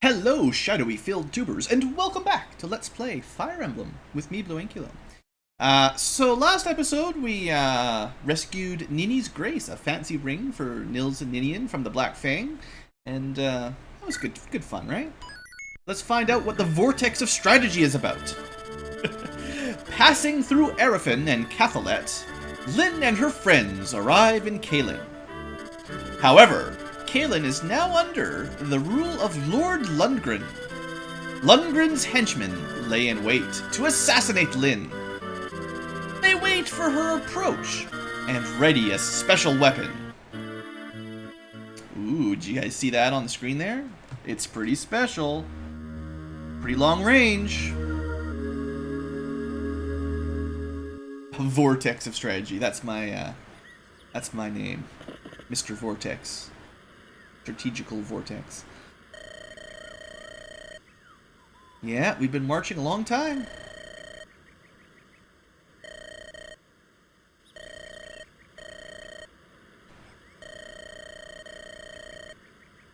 Hello, shadowy filled tubers, and welcome back to Let's Play Fire Emblem with me, BlueAnkylo. So last episode we rescued Nini's Grace, a fancy ring for Nils and Ninian from the Black Fang, and that was good fun, right? Let's find out what the Vortex of Strategy is about. Passing through Arifin and Cathalet, Lynn and her friends arrive in Caelin. However, Caelin is now under the rule of Lord Lundgren. Lundgren's henchmen lay in wait to assassinate Lynn. They wait for her approach and ready a special weapon. Ooh, did you guys see that on the screen there? It's pretty special. Pretty long range. Vortex of Strategy. That's my name. Mr. Vortex. Strategical Vortex. Yeah, we've been marching a long time.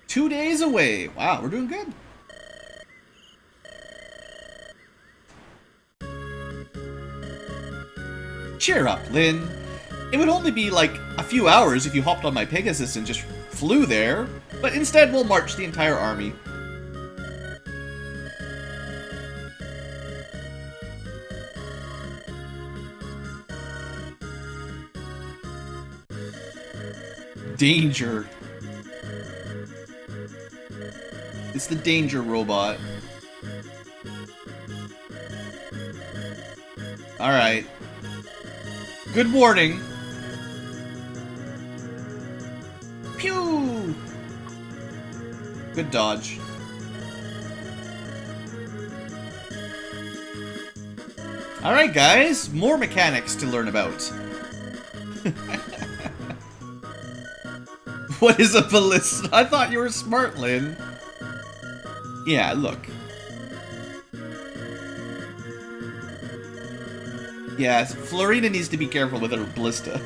Two days away. Wow, we're doing good. Cheer up, Lynn. It would only be like a few hours if you hopped on my Pegasus and just flew there, but instead we'll march the entire army. Danger. It's the danger robot. Alright. Good morning. Pew! Good dodge. Alright guys, more mechanics to learn about. What is a ballista? I thought you were smart, Lynn. Yeah, look. Yeah, Florina needs to be careful with her ballista.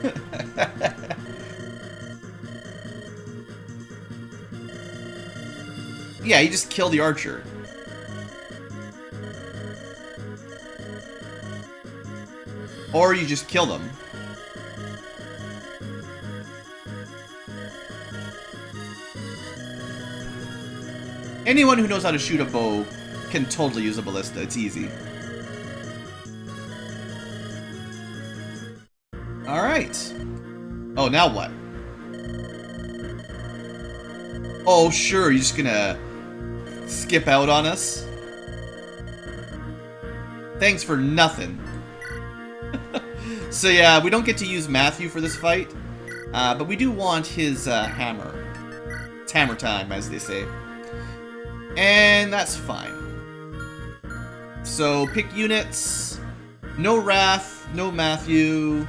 Yeah, you just kill the archer. Or you just kill them. Anyone who knows how to shoot a bow can totally use a ballista. It's easy. Alright. Oh, now what? Oh, sure, you're just gonna skip out on us? Thanks for nothing. So yeah, we don't get to use Matthew for this fight, but we do want his hammer. It's hammer time, as they say. And that's fine. So pick units. No Wrath, no Matthew.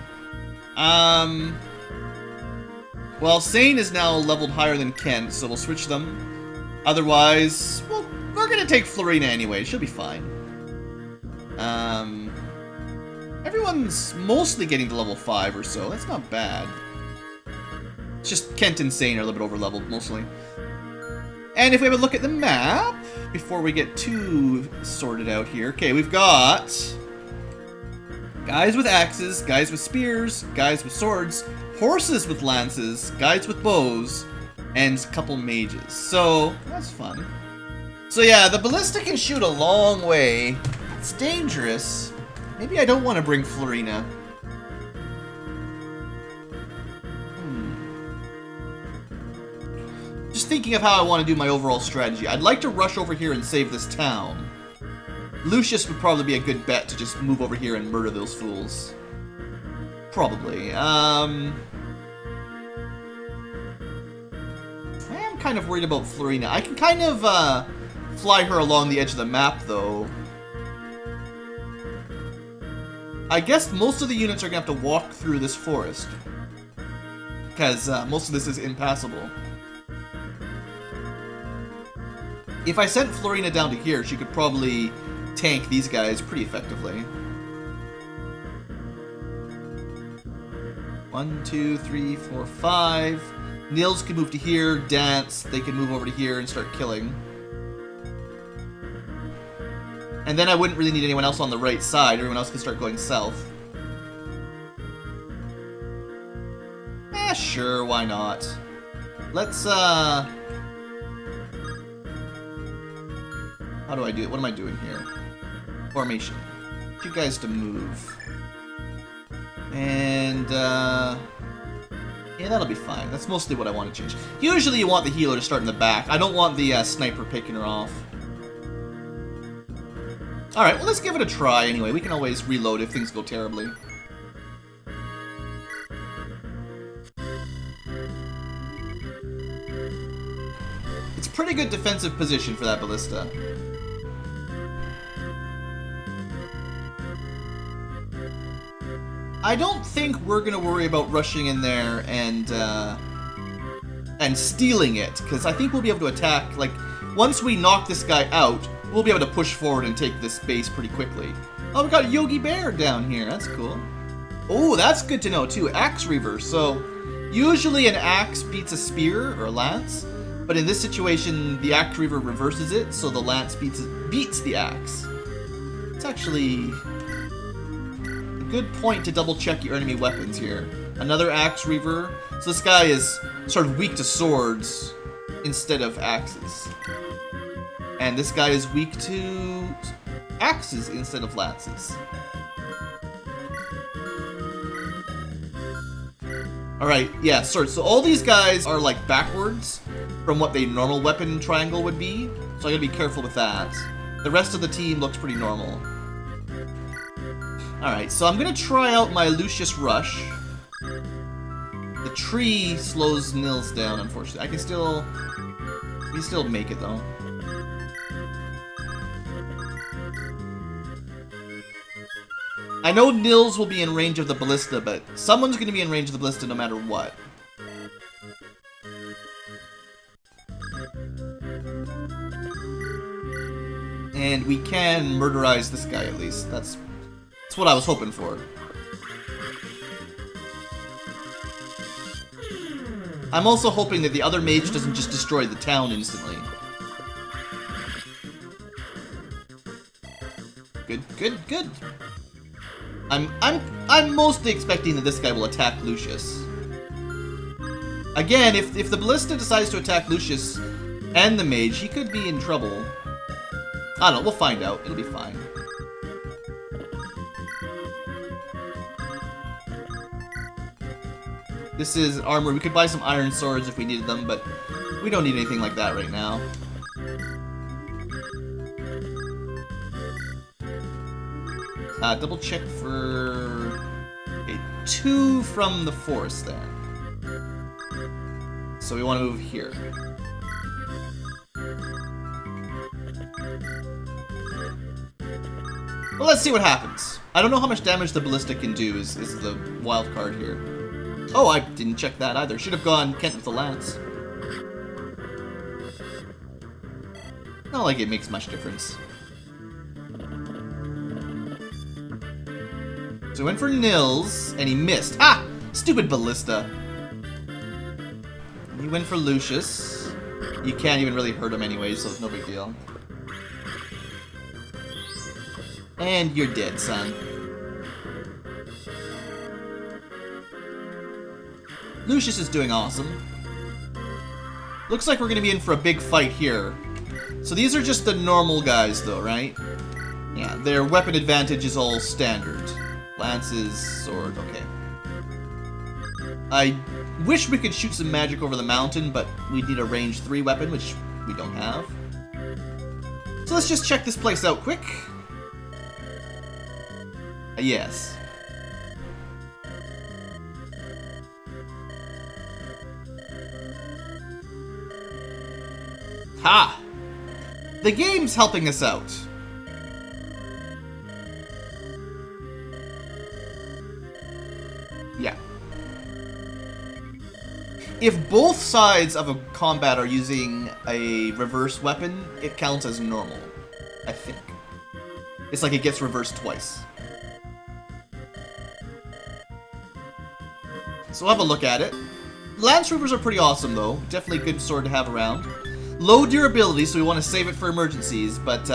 Well, Sane is now leveled higher than Kent, so we'll switch them. Otherwise, well, we're gonna take Florina anyway. She'll be fine. Everyone's mostly getting to level 5 or so. That's not bad. It's just Kent and Sane are a little bit over-leveled, mostly. And if we have a look at the map, before we get too sorted out here. Okay, we've got guys with axes, guys with spears, guys with swords, horses with lances, guys with bows, and a couple mages. So, that's fun. So yeah, the ballista can shoot a long way. It's dangerous. Maybe I don't want to bring Florina. Just thinking of how I want to do my overall strategy. I'd like to rush over here and save this town. Lucius would probably be a good bet to just move over here and murder those fools. Probably. I am kind of worried about Florina. I can kind of fly her along the edge of the map, though. I guess most of the units are going to have to walk through this forest. Because most of this is impassable. If I sent Florina down to here, she could probably tank these guys pretty effectively. 1, 2, 3, 4, 5. Nils can move to here, dance. They can move over to here and start killing. And then I wouldn't really need anyone else on the right side. Everyone else can start going south. Sure, why not? Let's, how do I do it? What am I doing here? Formation. Get you guys to move. And, yeah, that'll be fine. That's mostly what I want to change. Usually you want the healer to start in the back. I don't want the sniper picking her off. Alright, well, let's give it a try anyway. We can always reload if things go terribly. It's a pretty good defensive position for that ballista. I don't think we're gonna worry about rushing in there and stealing it, because I think we'll be able to attack, like, once we knock this guy out, we'll be able to push forward and take this base pretty quickly. Oh, we got Yogi Bear down here, that's cool. Oh, that's good to know too, axe reverse. So, usually an axe beats a spear or a lance, but in this situation, the axe reaver reverses it, so the lance beats the axe. It's actually a good point to double check your enemy weapons here. Another axe reaver. So this guy is sort of weak to swords instead of axes. And this guy is weak to axes instead of lances. Alright, yeah, swords. So all these guys are like backwards from what the normal weapon triangle would be, so I gotta be careful with that. The rest of the team looks pretty normal. Alright, so I'm gonna try out my Lucius Rush. The tree slows Nils down, unfortunately. I can still make it though. I know Nils will be in range of the ballista, but someone's gonna be in range of the ballista no matter what. And we can murderize this guy at least. That's what I was hoping for. I'm also hoping that the other mage doesn't just destroy the town instantly. Good, good, good. I'm mostly expecting that this guy will attack Lucius. Again, if the ballista decides to attack Lucius and the mage, he could be in trouble. I don't know, we'll find out. It'll be fine. This is armor. We could buy some iron swords if we needed them, but we don't need anything like that right now. Double check for... Okay, 2 from the forest there. So we want to move here. Well, let's see what happens. I don't know how much damage the ballista can do is the wild card here. Oh, I didn't check that either. Should have gone Kent with the lance. Not like it makes much difference. So I went for Nils, and he missed. Ah! Stupid ballista. He went for Lucius. You can't even really hurt him anyway, so it's no big deal. And you're dead, son. Lucius is doing awesome. Looks like we're gonna be in for a big fight here. So these are just the normal guys, though, right? Yeah, their weapon advantage is all standard. Lances, sword, okay. I wish we could shoot some magic over the mountain, but we need a range 3 weapon, which we don't have. So let's just check this place out quick. Yes. Ha! The game's helping us out. Yeah. If both sides of a combat are using a reverse weapon, it counts as normal, I think. It's like it gets reversed twice. So we'll have a look at it. Lance Reavers are pretty awesome, though. Definitely a good sword to have around. low durability, so we want to save it for emergencies, but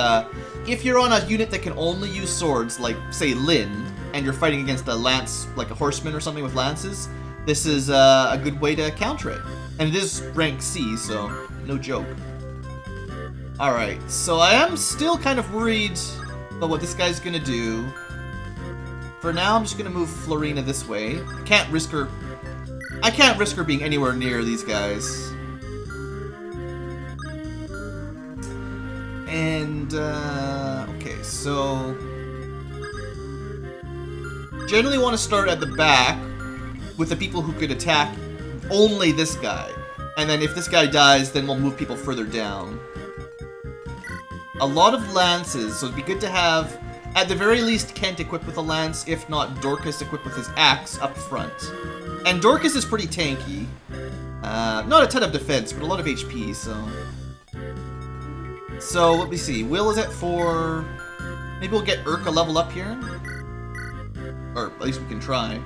if you're on a unit that can only use swords, like, say, Lyn, and you're fighting against a lance, like a horseman or something with lances, this is a good way to counter it. And it is rank C, so no joke. Alright, so I am still kind of worried about what this guy's gonna do. For now, I'm just gonna move Florina this way. I can't risk her being anywhere near these guys. And, okay, so... generally want to start at the back with the people who could attack only this guy. And then if this guy dies, then we'll move people further down. A lot of lances, so it'd be good to have, at the very least, Kent equipped with a lance, if not Dorcas equipped with his axe up front. And Dorcas is pretty tanky. Not a ton of defense, but a lot of HP, so... So, let me see. Will is at 4. Maybe we'll get Urk a level up here? Or at least we can try.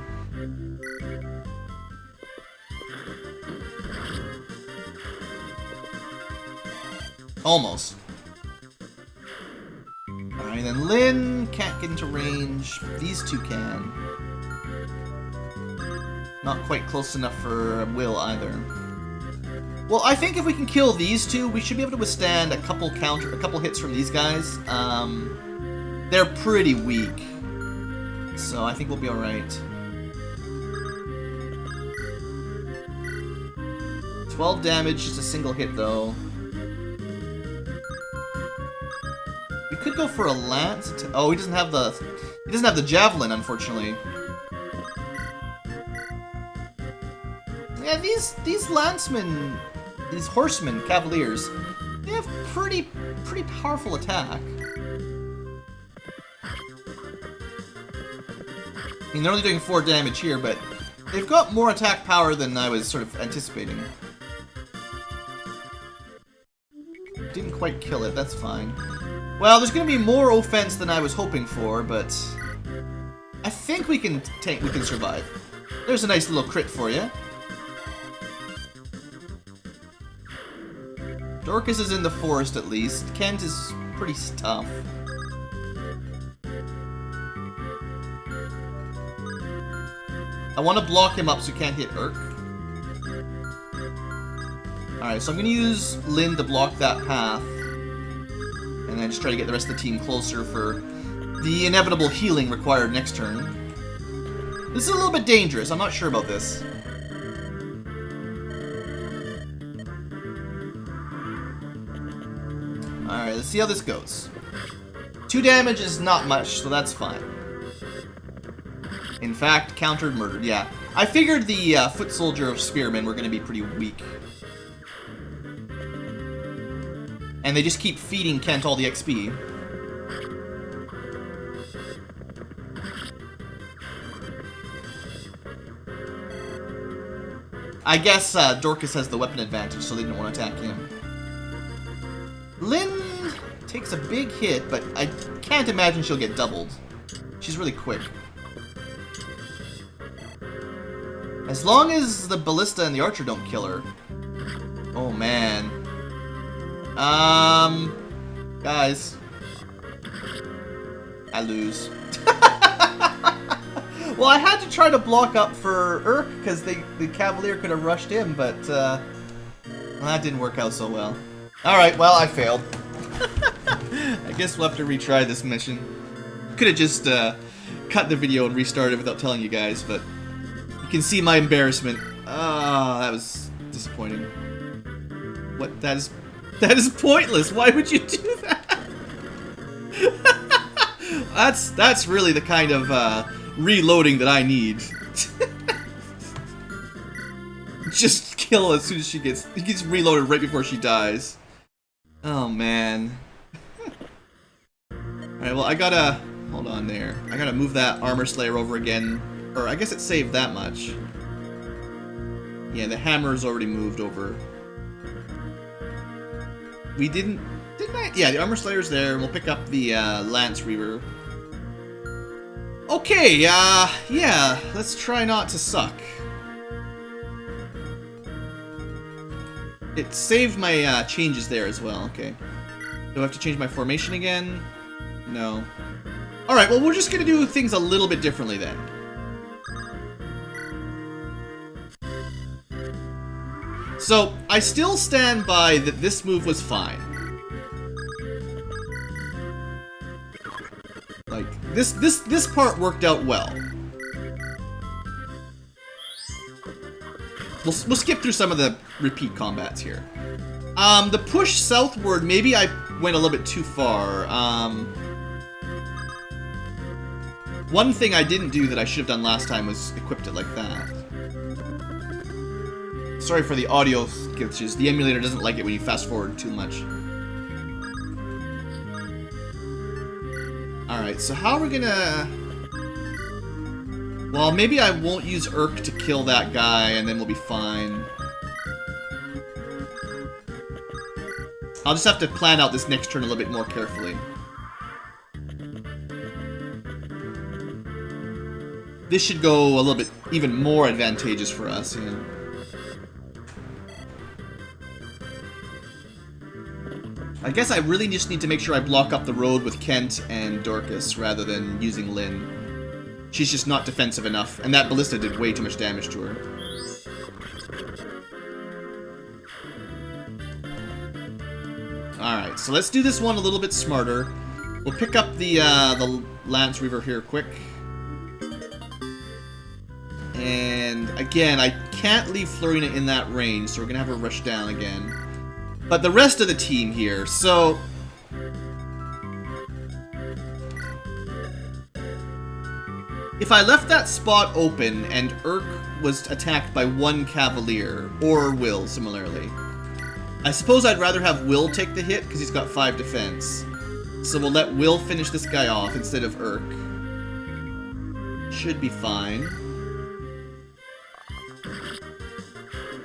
Almost. Alright, then Lyn can't get into range. These two can. Not quite close enough for Will either. Well, I think if we can kill these two, we should be able to withstand a couple hits from these guys. They're pretty weak. So I think we'll be alright. 12 damage, just a single hit though. We could go for a lance. Oh, he doesn't have the javelin, unfortunately. Yeah, these lancemen, these horsemen, cavaliers, they have pretty powerful attack. I mean, they're only doing 4 damage here, but they've got more attack power than I was sort of anticipating. Didn't quite kill it, that's fine. Well, there's going to be more offense than I was hoping for, but I think we can survive. There's a nice little crit for you. Dorcas is in the forest at least. Kent is pretty tough. I want to block him up so he can't hit Urk. Alright, so I'm going to use Lyn to block that path. And then just try to get the rest of the team closer for the inevitable healing required next turn. This is a little bit dangerous. I'm not sure about this. Alright, let's see how this goes. 2 damage is not much, so that's fine. In fact, countered, murdered, yeah. I figured the foot soldier of spearmen were going to be pretty weak. And they just keep feeding Kent all the XP. I guess Dorcas has the weapon advantage, so they didn't want to attack him. Lyn takes a big hit, but I can't imagine she'll get doubled. She's really quick. As long as the ballista and the archer don't kill her. Oh man. Guys. I lose. Well, I had to try to block up for Urk because the cavalier could have rushed in, but well, that didn't work out so well. Alright, well, I failed. I guess we'll have to retry this mission. Could have just cut the video and restarted without telling you guys, but you can see my embarrassment. Ah, that was disappointing. What? That is pointless. Why would you do that? That's really the kind of reloading that I need. Just kill as soon as she gets reloaded right before she dies. Oh man. Alright, well I gotta hold on there. I gotta move that armor slayer over again. Or I guess it saved that much. Yeah, the hammer's already moved over. We didn't I? Yeah, the armor slayer's there. We'll pick up the lance reaver. Okay, yeah, let's try not to suck. It saved my changes there as well. Okay. Do I have to change my formation again? No. Alright, well, we're just going to do things a little bit differently then. So, I still stand by that this move was fine. Like, this part worked out well. We'll skip through some of the repeat combats here. The push southward, maybe I went a little bit too far. One thing I didn't do that I should have done last time was equipped it like that. Sorry for the audio glitches. The emulator doesn't like it when you fast forward too much. Alright, so how are we gonna... Well, maybe I won't use Urk to kill that guy, and then we'll be fine. I'll just have to plan out this next turn a little bit more carefully. This should go a little bit even more advantageous for us, you know. I guess I really just need to make sure I block up the road with Kent and Dorcas rather than using Lynn. She's just not defensive enough, and that ballista did way too much damage to her. Alright, so let's do this one a little bit smarter. We'll pick up the Lance Reaver here quick. And again, I can't leave Florina in that range, so we're gonna have her rush down again. But the rest of the team here, so... If I left that spot open and Urk was attacked by one Cavalier, or Will, similarly, I suppose I'd rather have Will take the hit, because he's got 5 defense. So we'll let Will finish this guy off instead of Urk. Should be fine.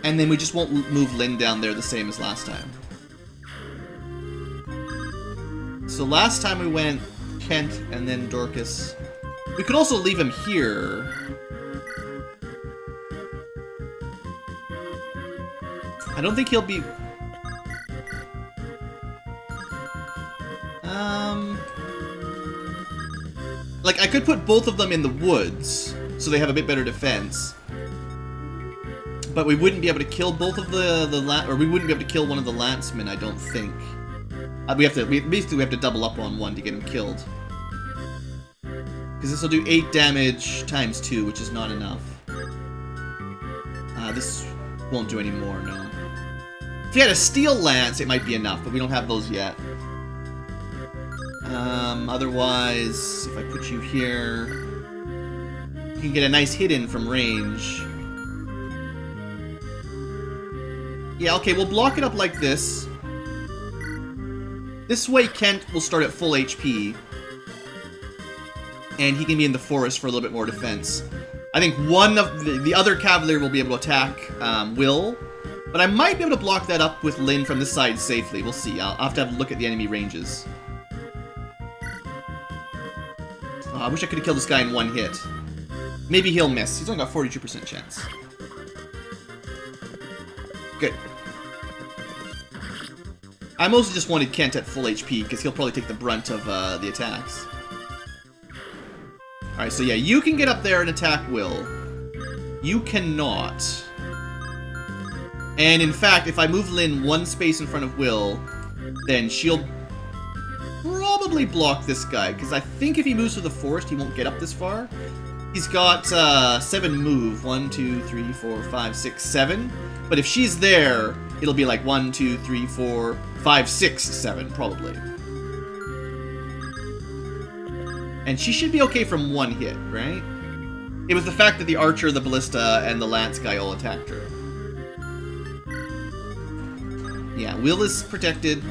And then we just won't move Lynn down there the same as last time. So last time we went Kent and then Dorcas. We could also leave him here. I don't think he'll be... Like, I could put both of them in the woods, so they have a bit better defense. But we wouldn't be able to kill both of or we wouldn't be able to kill one of the lancemen, I don't think. Basically we have to double up on one to get him killed. Because this will do 8 damage times 2, which is not enough. This won't do any more, no. If you had a steel lance, it might be enough, but we don't have those yet. Otherwise, if I put you here, you can get a nice hit in from range. Yeah, okay, we'll block it up like this. This way Kent will start at full HP. And he can be in the forest for a little bit more defense. I think one of the other Cavalier will be able to attack Will. But I might be able to block that up with Lynn from this side safely. We'll see. I'll have to have a look at the enemy ranges. I wish I could have killed this guy in one hit. Maybe he'll miss. He's only got 42% chance. Good. I mostly just wanted Kent at full HP, because he'll probably take the brunt of the attacks. Alright, so yeah, you can get up there and attack Will. You cannot. And in fact, if I move Lynn one space in front of Will, then she'll probably block this guy, because I think if he moves through the forest, he won't get up this far. He's got 7 move. 1, 2, 3, 4, 5, 6, 7. But if she's there, it'll be like 1, 2, 3, 4, 5, 6, 7, probably. And she should be okay from one hit, right? It was the fact that the archer, the ballista, and the lance guy all attacked her. Yeah, Will is protected.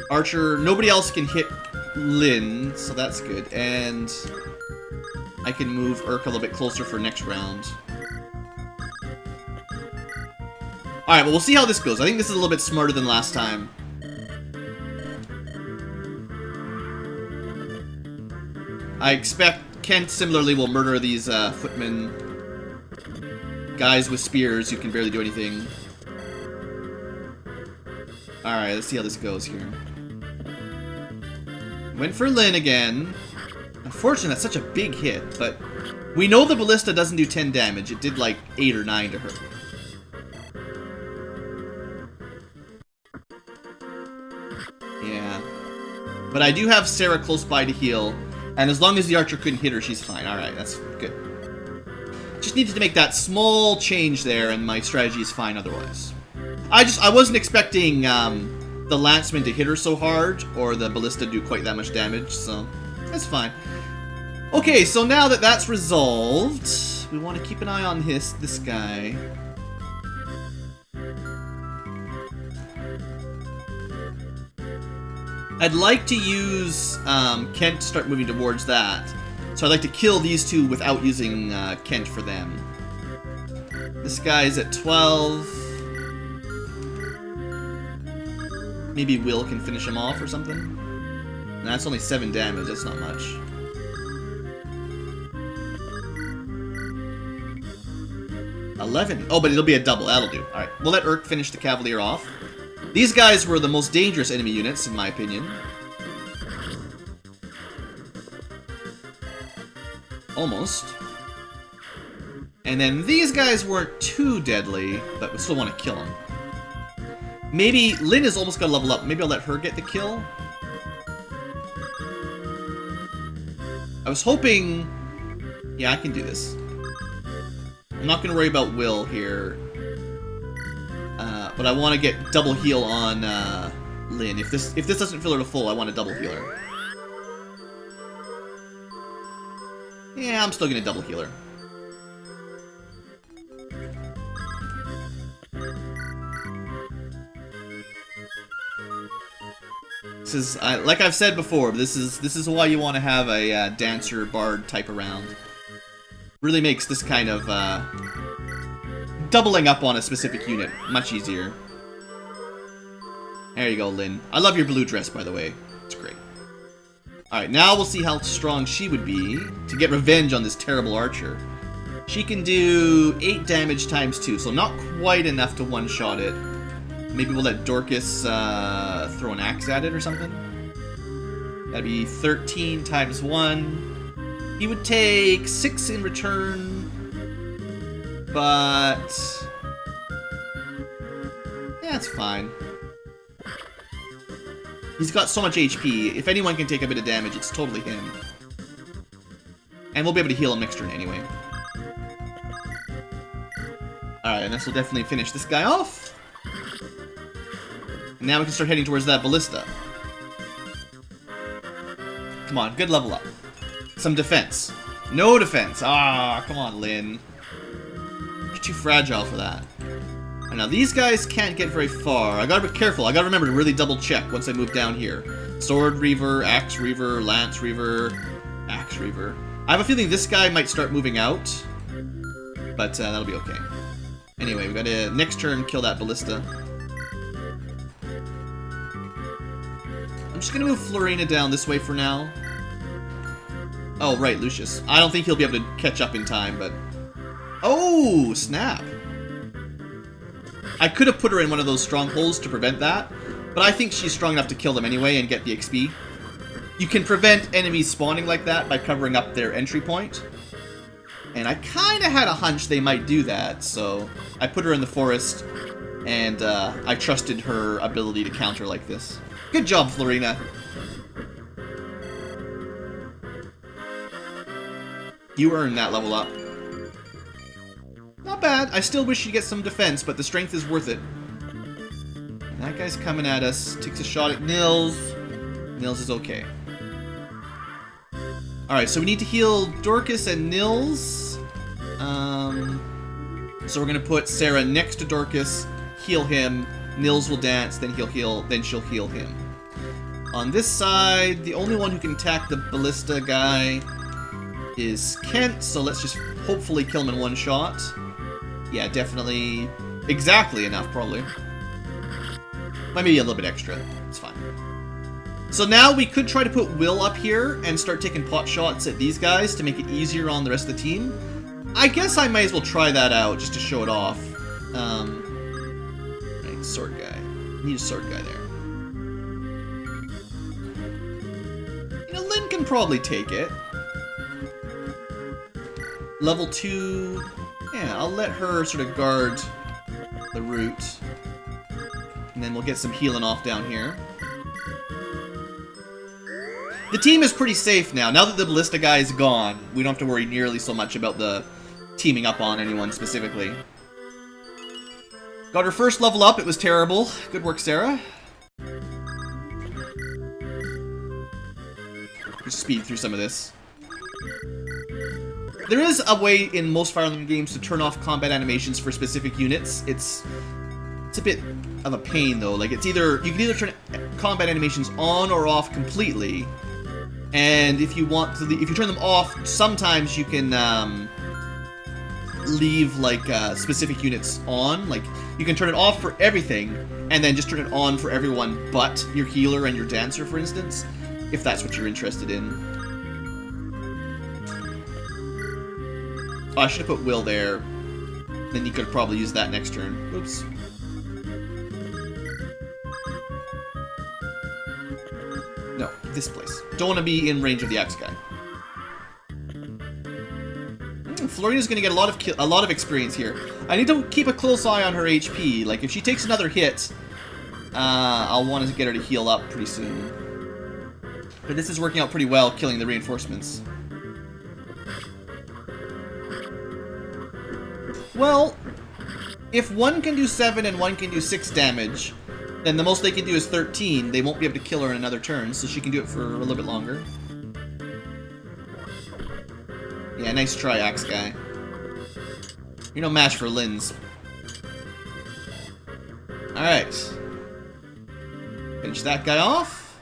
Archer, nobody else can hit Lynn, so that's good. And I can move Urk a little bit closer for next round. Alright, well, we'll see how this goes. I think this is a little bit smarter than last time. I expect Kent similarly will murder these footmen. Guys with spears who can barely do anything. Alright, let's see how this goes here. Went for Lynn again. Unfortunately, that's such a big hit, but we know the ballista doesn't do 10 damage. It did like 8 or 9 to her. Yeah. But I do have Sarah close by to heal, and as long as the archer couldn't hit her, she's fine. Alright, that's good. Just needed to make that small change there, and my strategy is fine otherwise. I wasn't expecting the lanceman to hit her so hard, or the ballista to do quite that much damage, so that's fine. Okay, so now that that's resolved, we want to keep an eye on this guy. I'd like to use Kent to start moving towards that. So I'd like to kill these two without using Kent for them. This guy's at 12. Maybe Will can finish him off or something. And that's only 7 damage, that's not much. $11. Oh, but it'll be a double, that'll do. Alright, we'll let Urk finish the Cavalier off. These guys were the most dangerous enemy units, in my opinion. Almost. And then these guys weren't too deadly, but we still want to kill them. Maybe Lynn has almost got to level up. Maybe I'll let her get the kill. I was hoping... Yeah, I can do this. I'm not going to worry about Will here. But I want to get double heal on Lynn. If this doesn't fill her to full, I want to double heal her. Yeah, I'm still going to double heal her. This is, like I've said before, this is why you want to have a dancer bard type around. Really makes this kind of doubling up on a specific unit much easier. There you go, Lynn. I love your blue dress, by the way. It's great. Alright, now we'll see how strong she would be to get revenge on this terrible archer. She can do 8 damage times 2, so not quite enough to one-shot it. Maybe we'll let Dorcas throw an axe at it or something. That'd be 13 times 1. He would take 6 in return. But... yeah, it's fine. He's got so much HP. If anyone can take a bit of damage, it's totally him. And we'll be able to heal him next turn anyway. Alright, and this will definitely finish this guy off. And now we can start heading towards that ballista. Come on, good level up. Some defense. No defense. Ah, come on, Lynn. You're too fragile for that. And now these guys can't get very far. I gotta be careful. I gotta remember to really double check once I move down here. Sword Reaver, Axe Reaver, Lance Reaver, Axe Reaver. I have a feeling this guy might start moving out, but that'll be okay. Anyway, we gotta next turn kill that ballista. I'm just gonna move Florina down this way for now. Oh, right, Lucius. I don't think he'll be able to catch up in time, but... oh, snap. I could have put her in one of those strongholds to prevent that, but I think she's strong enough to kill them anyway and get the XP. You can prevent enemies spawning like that by covering up their entry point. And I kind of had a hunch they might do that, so I put her in the forest, and I trusted her ability to counter like this. Good job, Florina. You earned that level up. Not bad. I still wish you get some defense, but the strength is worth it. And that guy's coming at us. Takes a shot at Nils. Nils is okay. Alright, so we need to heal Dorcas and Nils. So we're going to put Sarah next to Dorcas, heal him. Nils will dance, then he'll heal, then she'll heal him. On this side, the only one who can attack the ballista guy is Kent, so let's just hopefully kill him in one shot. Yeah, definitely exactly enough, probably. Maybe a little bit extra. It's fine. So now we could try to put Will up here and start taking pot shots at these guys to make it easier on the rest of the team. I guess I might as well try that out just to show it off. Right, sword guy. Need a sword guy there. 1 can probably take it. Level 2... Yeah, I'll let her sort of guard the route. And then we'll get some healing off down here. The team is pretty safe now. Now that the ballista guy is gone, we don't have to worry nearly so much about the teaming up on anyone specifically. Got her first level up. It was terrible. Good work, Sarah. Just speed through some of this. There is a way in most Fire Emblem games to turn off combat animations for specific units. It's a bit of a pain though. Like it's either you can either turn combat animations on or off completely, and if you want to, if you turn them off, sometimes you can leave like specific units on. Like you can turn it off for everything, and then just turn it on for everyone but your healer and your dancer, for instance, if that's what you're interested in. Oh, I should have put Will there. Then you could probably use that next turn. Oops. No, this place. Don't want to be in range of the axe guy. Florina's going to get a lot of experience here. I need to keep a close eye on her HP. Like if she takes another hit, I'll want to get her to heal up pretty soon. But this is working out pretty well, killing the reinforcements. Well, if one can do 7 and one can do 6 damage, then the most they can do is 13. They won't be able to kill her in another turn, so she can do it for a little bit longer. Yeah, nice try, Axe Guy. You're no match for Lynn's. Alright. Finish that guy off.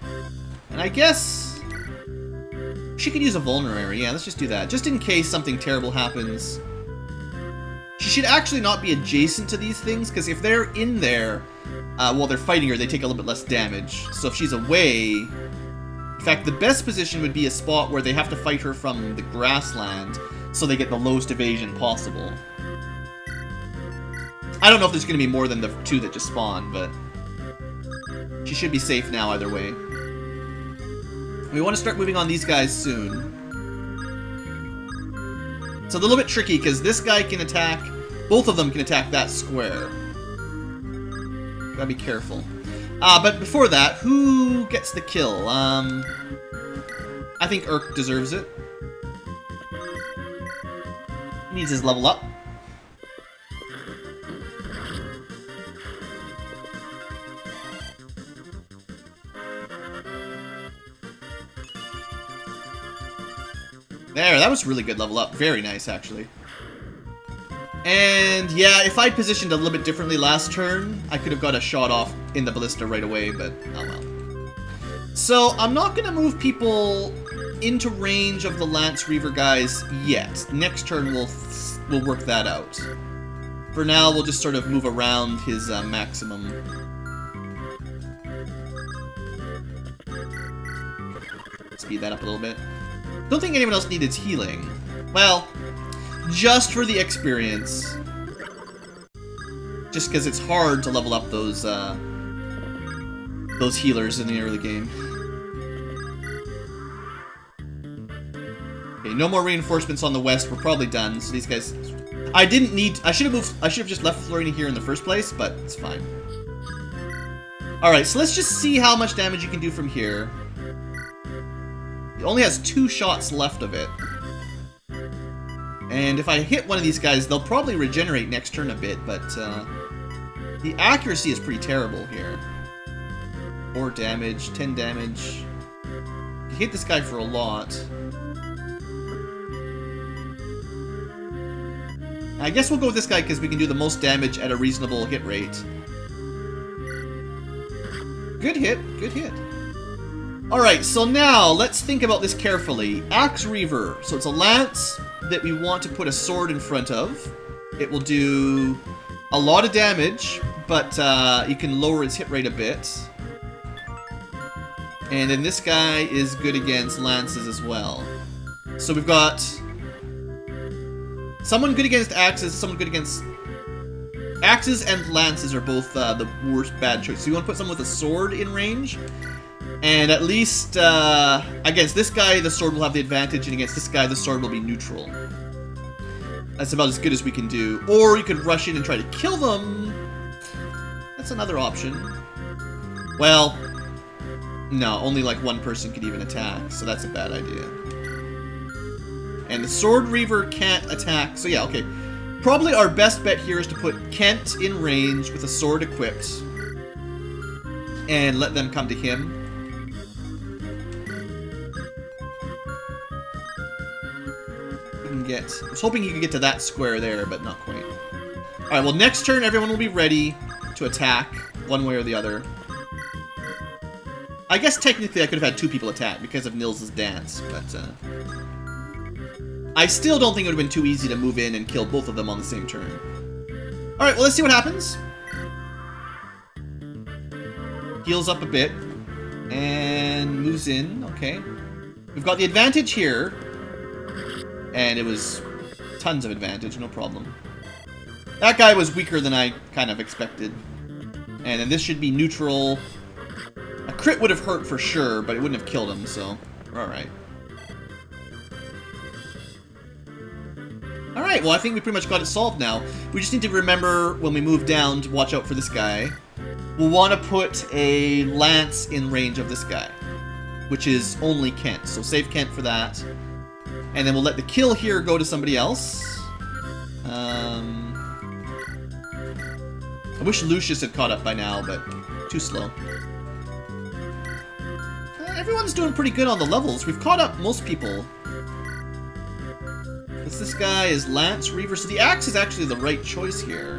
And I guess she could use a vulnerary. Yeah, let's just do that. Just in case something terrible happens. She should actually not be adjacent to these things, because if they're in there while they're fighting her, they take a little bit less damage. So if she's away... In fact, the best position would be a spot where they have to fight her from the grassland, so they get the lowest evasion possible. I don't know if there's going to be more than the 2 that just spawned, but... She should be safe now either way. We want to start moving on these guys soon. It's a little bit tricky, because this guy can attack... Both of them can attack that square. Gotta be careful. But before that, who gets the kill? I think Urk deserves it. He needs his level up. There, that was really good level up. Very nice, actually. And yeah, if I'd positioned a little bit differently last turn, I could have got a shot off in the ballista right away, but oh well. So, I'm not going to move people into range of the Lance Reaver guys yet. Next turn we'll work that out. For now, we'll just sort of move around his maximum. Speed that up a little bit. Don't think anyone else needed healing. Well, just for the experience. Just because it's hard to level up those healers in the early game. Okay, no more reinforcements on the west. We're probably done. So these guys, I should have just left Florina here in the first place, but it's fine. All right, so let's just see how much damage you can do from here. It only has 2 shots left of it. And if I hit one of these guys, they'll probably regenerate next turn a bit, but the accuracy is pretty terrible here. 4 damage, 10 damage. You hit this guy for a lot. I guess we'll go with this guy because we can do the most damage at a reasonable hit rate. Good hit, good hit. Alright, so now let's think about this carefully. Axe Reaver. So it's a lance that we want to put a sword in front of. It will do a lot of damage, but you can lower its hit rate a bit. And then this guy is good against lances as well. So we've got someone good against axes, someone good against... Axes and lances are both the worst bad choice. So you want to put someone with a sword in range. And at least against this guy, the sword will have the advantage, and against this guy, the sword will be neutral. That's about as good as we can do. Or you could rush in and try to kill them. That's another option. Well, no, only like one person could even attack, so that's a bad idea. And the Sword Reaver can't attack, so yeah, okay. Probably our best bet here is to put Kent in range with a sword equipped and let them come to him. I was hoping he could get to that square there, but not quite. Alright, well, next turn, everyone will be ready to attack, one way or the other. I guess technically I could have had 2 people attack because of Nils' dance, but I still don't think it would have been too easy to move in and kill both of them on the same turn. Alright, well, let's see what happens. Heals up a bit, and moves in, okay. We've got the advantage here. And it was tons of advantage, no problem. That guy was weaker than I kind of expected. And then this should be neutral. A crit would have hurt for sure, but it wouldn't have killed him, so we're alright. Alright, well I think we pretty much got it solved now. We just need to remember when we move down to watch out for this guy. We'll want to put a lance in range of this guy, which is only Kent, so save Kent for that. And then we'll let the kill here go to somebody else. I wish Lucius had caught up by now, but too slow. Everyone's doing pretty good on the levels. We've caught up most people. This guy is Lance Reaver, so the axe is actually the right choice here.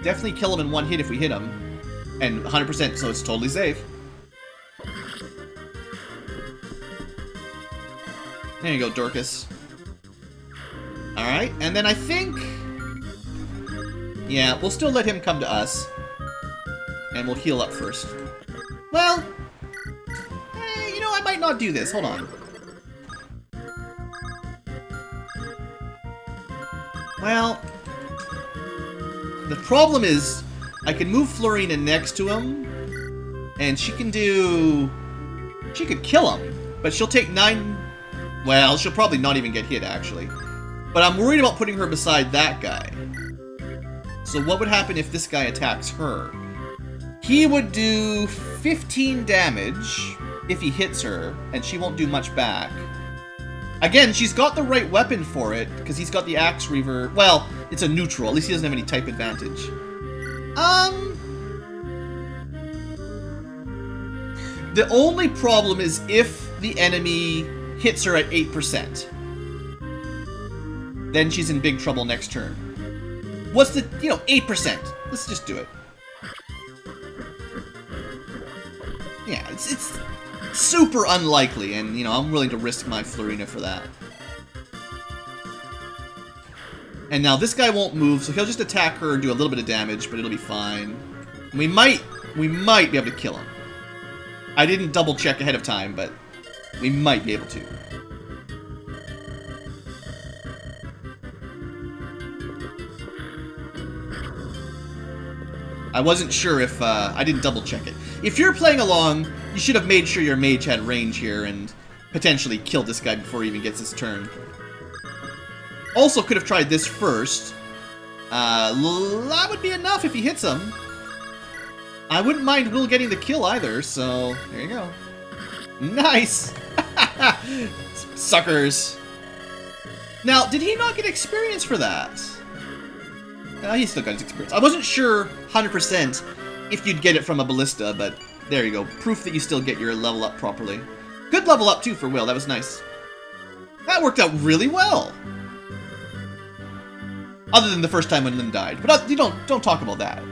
Definitely kill him in one hit if we hit him. And 100%, so it's totally safe. There you go, Dorcas. Alright, and then I think... yeah, we'll still let him come to us. And we'll heal up first. Well... you know, I might not do this. Hold on. Well... the problem is, I can move Florina next to him, and she can do... she could kill him, but she'll take 9... well, she'll probably not even get hit, actually. But I'm worried about putting her beside that guy. So what would happen if this guy attacks her? He would do 15 damage if he hits her, and she won't do much back. Again, she's got the right weapon for it, because he's got the Axe Reaver. Well, it's a neutral. At least he doesn't have any type advantage. The only problem is if the enemy hits her at 8%. Then she's in big trouble next turn. What's the, 8%? Let's just do it. Yeah, it's super unlikely, and, I'm willing to risk my Florina for that. And now this guy won't move, so he'll just attack her and do a little bit of damage, but it'll be fine. We might be able to kill him. I didn't double check ahead of time, but we might be able to. I wasn't sure if, I didn't double check it. If you're playing along, you should have made sure your mage had range here and potentially killed this guy before he even gets his turn. Also could have tried this first. That would be enough if he hits him. I wouldn't mind Will getting the kill either, so there you go. Nice! Suckers. Now, did he not get experience for that? No, he still got his experience. I wasn't sure 100% if you'd get it from a ballista, but there you go. Proof that you still get your level up properly. Good level up, too, for Will. That was nice. That worked out really well. Other than the first time when Lynn died. But you don't talk about that.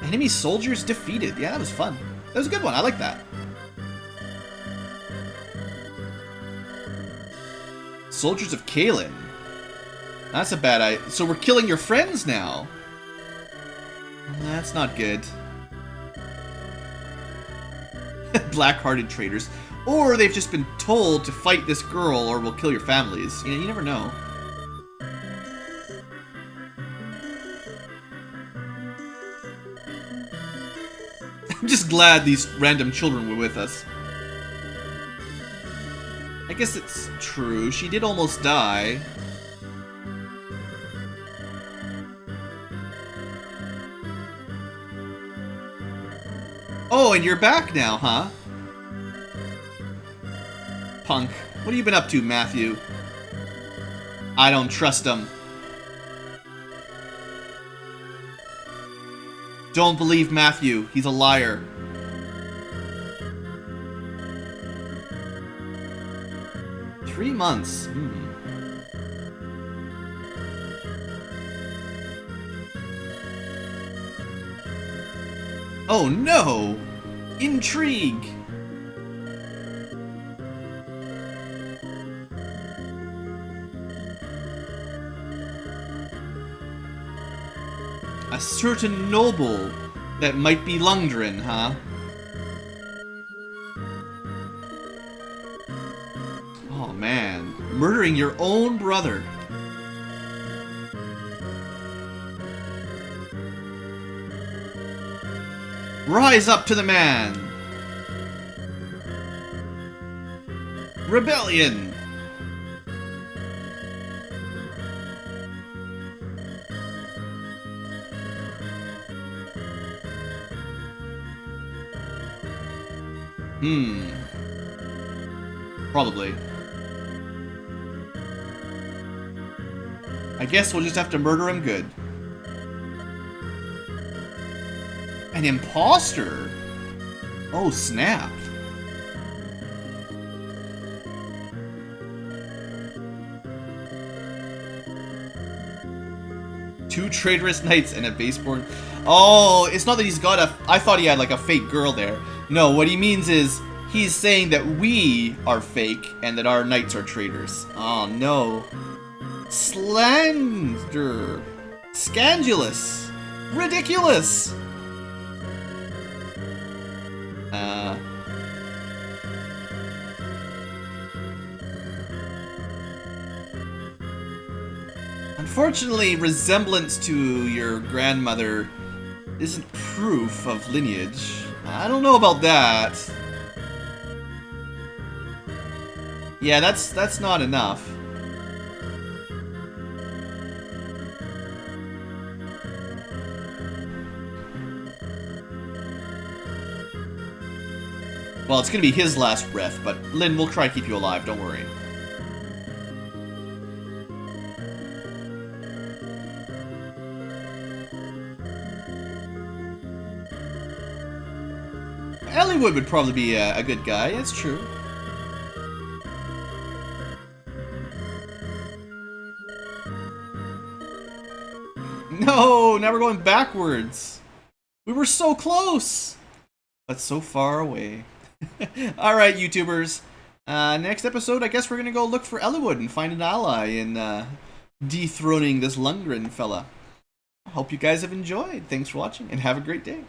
Enemy soldiers defeated. Yeah, that was fun. That was a good one. I like that. Soldiers of Kalen. That's a bad idea. So we're killing your friends now. That's not good. Black-hearted traitors. Or they've just been told to fight this girl or we'll kill your families. You never know. I'm just glad these random children were with us. I guess it's true. She did almost die. Oh, and you're back now, huh? Punk. What have you been up to, Matthew? I don't trust him. Don't believe Matthew. He's a liar. Three months. Oh no! Intrigue! A certain noble that might be Lundgren, huh? Oh man, murdering your own brother. Rise up to the man! Rebellion! Probably. I guess we'll just have to murder him good. An imposter? Oh, snap. Two traitorous knights and a baseborn. Oh, it's not that he's got a... I thought he had like a fake girl there. No, what he means is he's saying that we are fake and that our knights are traitors. Oh, no. Slander. Scandalous. Ridiculous. Unfortunately, resemblance to your grandmother isn't proof of lineage. I don't know about that. Yeah, that's not enough. Well, it's gonna be his last breath, but Lynn, we'll try to keep you alive, don't worry. Elliewood would probably be a good guy, that's true. No, now we're going backwards. We were so close, but so far away. Alright, YouTubers. Next episode, I guess we're gonna go look for Elliewood and find an ally in dethroning this Lundgren fella. I hope you guys have enjoyed. Thanks for watching, and have a great day.